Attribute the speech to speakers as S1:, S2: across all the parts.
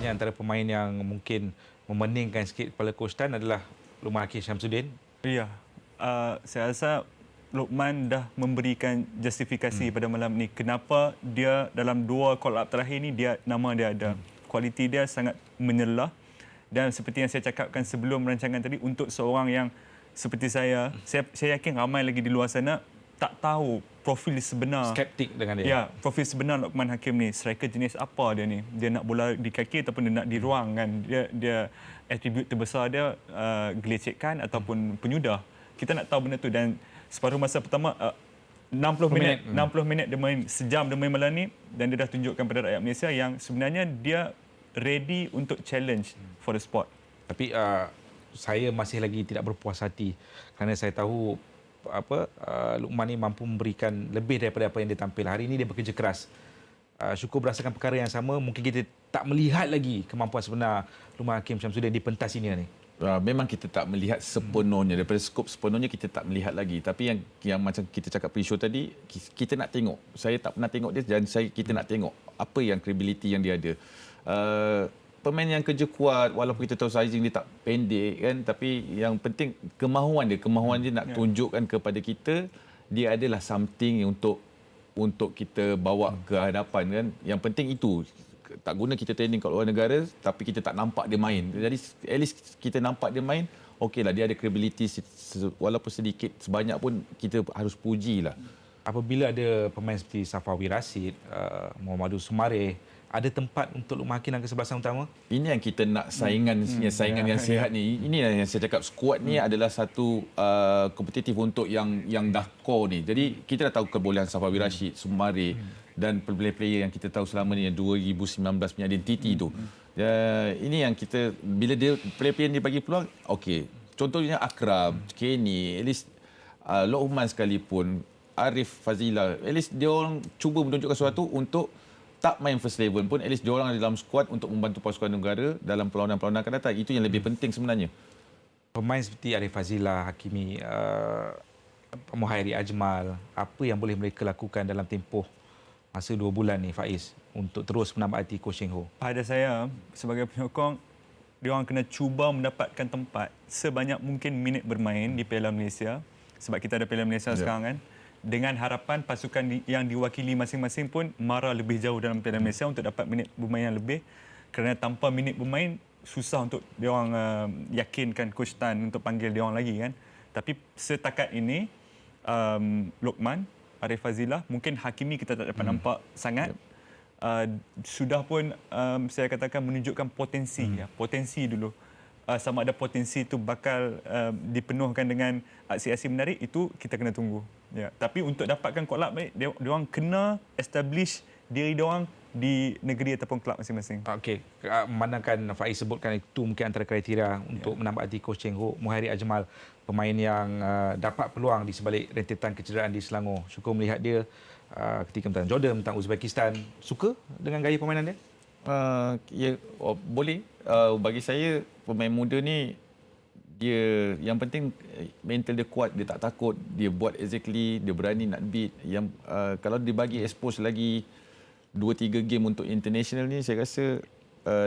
S1: nampaknya antara pemain yang mungkin memeningkan sikit kepala Coach Tan adalah Luqman Hakim Syamsuddin.
S2: Ya, saya rasa Luqman dah memberikan justifikasi pada malam ni. Kenapa dia dalam 2 call up terakhir ni nama dia ada. Kualiti dia sangat menyelah. Dan seperti yang saya cakapkan sebelum rancangan tadi, untuk seorang yang seperti saya yakin ramai lagi di luar sana tak tahu profil sebenar.
S1: Skeptik dengan dia.
S2: Ya, profil sebenar Luqman Hakim ni. Striker jenis apa dia ni? Dia nak bola di kaki ataupun dia nak di ruang kan? Dia atribut terbesar dia gelecekan ataupun penyudah. Kita nak tahu benda tu. Dan separuh masa pertama 60 minit dia main, sejam dia main malam ni, dan dia dah tunjukkan pada rakyat Malaysia yang sebenarnya dia ready untuk challenge for the spot.
S1: Tapi saya masih lagi tidak berpuas hati kerana saya tahu Luqman ni mampu memberikan lebih daripada apa yang dia tampil. Hari ini dia bekerja keras. Syukur berdasarkan perkara yang sama, mungkin kita tak melihat lagi kemampuan sebenar Luqman Hakim Syamsuddin di pentas ini ni.
S3: Memang kita tak melihat sepenuhnya, daripada skop sepenuhnya kita tak melihat lagi. Tapi yang macam kita cakap pre-show tadi, kita nak tengok. Saya tak pernah tengok dia dan kita nak tengok apa yang credibility yang dia ada. Pemain yang kerja kuat, walaupun kita tahu sizing dia tak pendek kan, tapi yang penting kemahuan dia nak tunjukkan kepada kita dia adalah something untuk kita bawa ke hadapan kan. Yang penting itu. Tak guna kita training kat luar negara tapi kita tak nampak dia main. Jadi at least kita nampak dia main, okeylah, dia ada credibility walaupun sedikit, sebanyak pun kita harus pujilah.
S1: Apabila ada pemain seperti Safawi Rashid, Muhammadul Sumareh, ada tempat untuk Luqman Hakim dalam kesebelasan utama? Ini
S3: yang kita nak saingan yang sihat ni. Ini yang saya cakap, skuad ni adalah satu kompetitif untuk yang dah core ni. Jadi kita dah tahu kebolehan Safawi Rashid, Sumareh dan player-player yang kita tahu selama ni yang 2019 punya identiti tu. Ini yang kita, bila dia player-player dia bagi peluang, okey. Contohnya Akram, Kenny, at least Luqman sekalipun, Arif Fazilah, at least dia orang cuba menunjukkan sesuatu untuk tak main first 11 pun, at least dia orang ada dalam skuad untuk membantu pasukan negara dalam perlawanan-perlawanan akan datang. Itu yang lebih penting sebenarnya.
S1: Pemain seperti Arif Fazilah, Hakimi, Muhairi Ajmal, apa yang boleh mereka lakukan dalam tempoh masa 2 bulan ni, Faiz, untuk terus menambah hati Coach Sheng Ho?
S2: Pada saya, sebagai penyokong, dia orang kena cuba mendapatkan tempat sebanyak mungkin minit bermain di Piala Malaysia. Sebab kita ada Piala Malaysia sekarang kan. Dengan harapan pasukan yang diwakili masing-masing pun mara lebih jauh dalam Piala Malaysia untuk dapat minit bermain yang lebih. Kerana tanpa minit bermain, susah untuk dia orang yakinkan Coach Tan untuk panggil dia orang lagi kan. Tapi setakat ini, Luqman, Arif Fazilah, mungkin Hakimi kita tak dapat nampak sangat. Sudah pun saya katakan menunjukkan potensi. Potensi dulu. Sama ada potensi itu bakal dipenuhkan dengan aksi-aksi menarik, itu kita kena tunggu. Ya. Tapi untuk dapatkan call up baik, dia orang kena establish diri dia orang di negeri ataupun kelab masing-masing.
S1: Okey, memandangkan Faiz sebutkan itu mungkin antara kriteria untuk menambah hati Coach Sheng Ho, Muhairi Ajmal, pemain yang dapat peluang di sebalik rentetan kecederaan di Selangor. Syukur melihat dia ketika menentang Jordan, menentang Uzbekistan. Suka dengan gaya permainan dia?
S3: Boleh. Bagi saya, pemain muda ni, dia yang penting mental dia kuat, dia tak takut, dia buat exactly, dia berani nak beat. Yang kalau dibagi expose lagi 2-3 game untuk international ni, saya rasa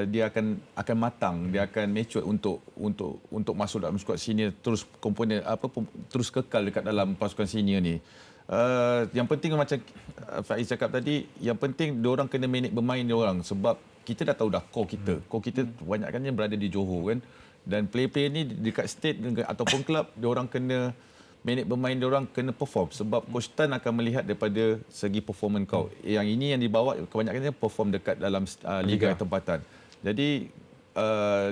S3: dia akan matang, dia akan mature untuk masuk dalam skuad senior, terus komponen terus kekal dekat dalam pasukan senior ni. Yang penting macam Faiz cakap tadi, yang penting diorang kena minit bermain diorang, sebab kita dah tahu dah core kita banyakkannya berada di Johor kan, dan player-player ni dekat state ataupun klub, diorang kena minit bermain, diorang kena perform, sebab Coach Tan akan melihat daripada segi performance kau. Yang ini yang dibawa kebanyakannya perform dekat dalam liga tempatan. Jadi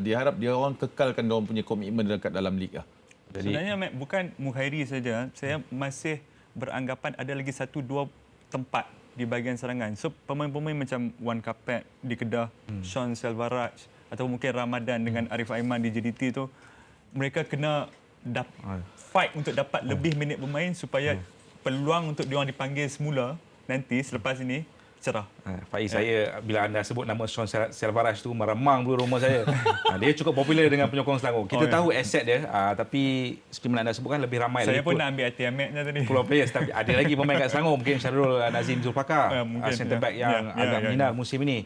S3: diharap dia orang kekalkan diorang punya komitmen dekat dalam liga.
S2: Sebenarnya bukan Muhairi saja, saya masih beranggapan ada lagi 1-2 tempat di bahagian serangan. So pemain-pemain macam Wan Kapet di Kedah, Sean Selvaraj atau mungkin Ramadan dengan Arif Aiman di JDT tu, mereka kena fight untuk dapat lebih minit bermain supaya peluang untuk diorang dipanggil semula nanti selepas ini cerah.
S1: Faiz, saya bila anda sebut nama Sean Selvaraj tu meremang bulu rumah saya. Dia cukup popular dengan penyokong Selangor. Kita tahu aset dia, tapi seperti mana anda sebutkan, lebih ramai
S2: saya pun nak ambil hati Ahmednya tadi.
S1: Pulau players, tapi ada lagi pemain kat Selangor, mungkin Syarul Nazim Zulfakar, center back yang agak minat musim ini.